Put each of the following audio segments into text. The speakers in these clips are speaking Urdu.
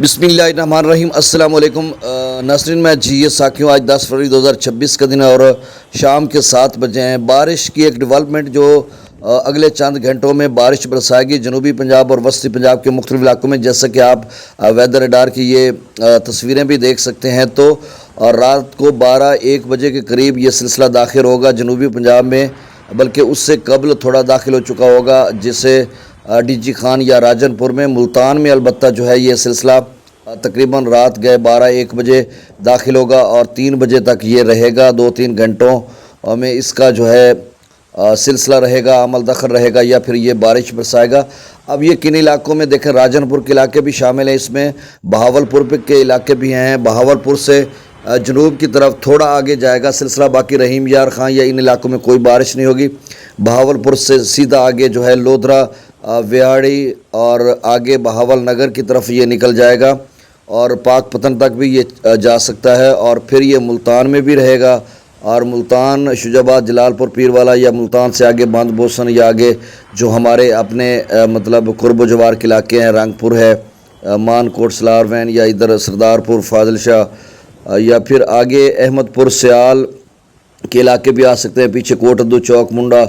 بسم اللہ الرحمن الرحیم۔ السلام علیکم ناظرین، میں ساکھیوں آج 10 فروری 2026 کا دن ہے اور شام کے 7 بجے ہیں۔ بارش کی ایک ڈیولپمنٹ جو اگلے چند گھنٹوں میں بارش برسائے گی جنوبی پنجاب اور وسطی پنجاب کے مختلف علاقوں میں، جیسا کہ آپ ویدر ریڈار کی یہ تصویریں بھی دیکھ سکتے ہیں۔ تو رات کو 12-1 بجے کے قریب یہ سلسلہ داخل ہوگا جنوبی پنجاب میں، بلکہ اس سے قبل تھوڑا داخل ہو چکا ہوگا، جسے ڈی جی خان یا راجن پور میں۔ ملتان میں البتہ جو ہے یہ سلسلہ تقریباً رات گئے 12-1 بجے داخل ہوگا اور 3 بجے تک یہ رہے گا۔ 2-3 گھنٹوں میں اس کا جو ہے سلسلہ رہے گا، عمل دخل رہے گا، یا پھر یہ بارش برسائے گا۔ اب یہ کن علاقوں میں دیکھیں، راجن پور کے علاقے بھی شامل ہیں، اس میں بہاول پور کے علاقے بھی ہیں۔ بہاول پور سے جنوب کی طرف تھوڑا آگے جائے گا سلسلہ، باقی رحیم یار خان یا ان علاقوں میں کوئی بارش نہیں ہوگی۔ بہاول پور سے سیدھا آگے جو ہے لودھرا، ویاڑی اور آگے بہاول نگر کی طرف یہ نکل جائے گا اور پاک پتن تک بھی یہ جا سکتا ہے، اور پھر یہ ملتان میں بھی رہے گا، اور ملتان، شجاع آباد، جلال پور، پیر والا، یا ملتان سے آگے بند بوسن، یا آگے جو ہمارے اپنے مطلب قرب و جوار کے علاقے ہیں، رنگ پور ہے، مان کوٹ، سلار وین، یا ادھر سردار پور، فاضل شاہ، یا پھر آگے احمد پور، سیال کے علاقے بھی آ سکتے ہیں۔ پیچھے کوٹ ادو، چوک منڈا،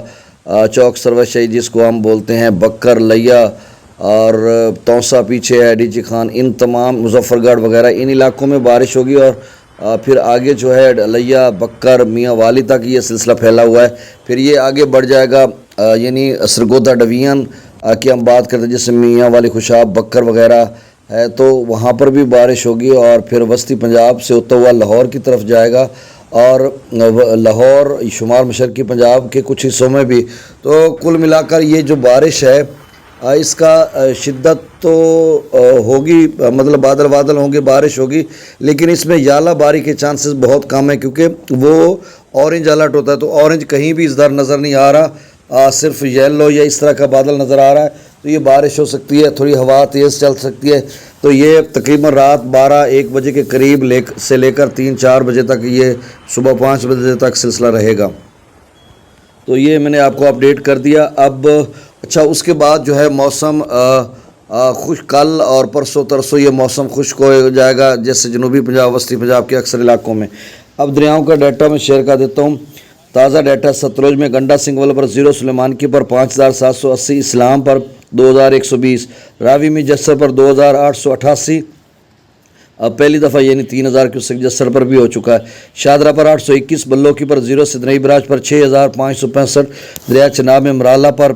چوک سروس شاہی جس کو ہم بولتے ہیں، بکر، لیا اور توسا پیچھے ہے، ڈی جی خان، ان تمام مظفر گڑھ وغیرہ ان علاقوں میں بارش ہوگی، اور پھر آگے جو ہے لیا، بکر، میاں والی تک یہ سلسلہ پھیلا ہوا ہے۔ پھر یہ آگے بڑھ جائے گا، یعنی سرگودا ڈویژن کی ہم بات کرتے ہیں، جس سے میاں والی، خوشاب، بکر وغیرہ ہے، تو وہاں پر بھی بارش ہوگی، اور پھر وسطی پنجاب سے ہوتا ہوا لاہور کی طرف جائے گا، اور لاہور، شمال مشرقی پنجاب کے کچھ حصوں میں بھی۔ تو کل ملا کر یہ جو بارش ہے اس کا شدت تو ہوگی، مطلب بادل ہوں گے، بارش ہوگی، لیکن اس میں یالہ باری کے چانسز بہت کم ہیں، کیونکہ وہ اورنج الرٹ ہوتا ہے، تو اورنج کہیں بھی اس در نظر نہیں آ رہا، صرف یلو یا اس طرح کا بادل نظر آ رہا ہے، تو یہ بارش ہو سکتی ہے، تھوڑی ہوا تیز چل سکتی ہے۔ تو یہ تقریباً رات 12-1 بجے کے قریب سے لے کر 3-4 بجے تک، یہ صبح 5 بجے تک سلسلہ رہے گا۔ تو یہ میں نے آپ کو اپڈیٹ کر دیا۔ اب اچھا، اس کے بعد جو ہے موسم خشک، کل اور پرسوں ترسوں یہ موسم خشک ہو جائے گا، جیسے جنوبی پنجاب، وسطی پنجاب کے اکثر علاقوں میں۔ اب دریاؤں کا ڈیٹا میں شیئر کر دیتا ہوں۔ تازہ ڈیٹا: ستلج میں گنڈا سنگھول پر 0، سلیمانکی پر 5780، اسلام پر 2120، راوی میں جسر پر 2888، اب پہلی دفعہ یعنی 3000 کیوسک جسر پر بھی ہو چکا ہے۔ شادرہ پر 821، بلوکی پر 0، سدنئی براج پر 6565، دریا چناب میں مرالہ پر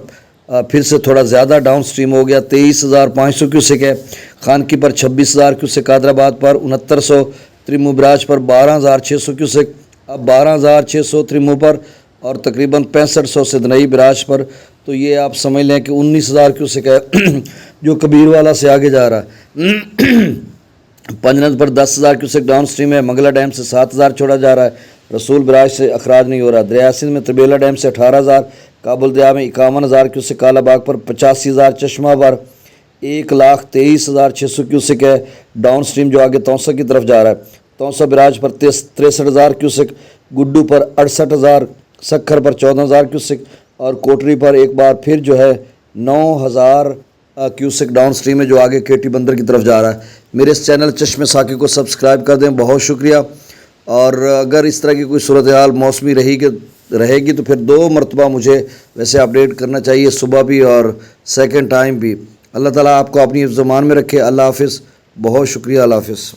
پھر سے تھوڑا زیادہ ڈاؤن سٹریم ہو گیا، 23500 کیوسک ہے۔ خانکی پر 26000 کیوسک، قادر آباد پر 6900، تریمو براج پر 12600 کیوسک، اب 12600 تریمو پر، اور تقریباً 6500 سدنئی براج پر۔ تو یہ آپ سمجھ لیں کہ 19000 کیوسک ہے جو کبیر والا سے آگے جا رہا ہے۔ پنجنت پر 10000 کیوسک ڈاؤن سٹریم ہے، منگلہ ڈیم سے 7000 چھوڑا جا رہا ہے، رسول براج سے اخراج نہیں ہو رہا۔ دریا سندھ میں تربیلا ڈیم سے 18000، کابل دریا میں 51000 کیوسک، کالا باغ پر 85000، چشمہ پر 1,23,600 کیوسک ہے ڈاؤن سٹریم، جو آگے توسا کی طرف جا رہا ہے۔ توسا براج پر 63000 کیوسک، گڈو پر 68000، سکھر پر 14000 کیوسک، اور کوٹری پر ایک بار پھر جو ہے 9000 کیوسک ڈاؤن سٹریم ہے، جو آگے کیٹی بندر کی طرف جا رہا ہے۔ میرے اس چینل چشم ساکی کو سبسکرائب کر دیں، بہت شکریہ۔ اور اگر اس طرح کی کوئی صورتحال موسمی رہے گی تو پھر 2 مرتبہ مجھے ویسے اپڈیٹ کرنا چاہیے، صبح بھی اور سیکنڈ ٹائم بھی۔ اللہ تعالیٰ آپ کو اپنی حفظ و امان میں رکھے۔ اللہ حافظ، بہت شکریہ، اللہ حافظ۔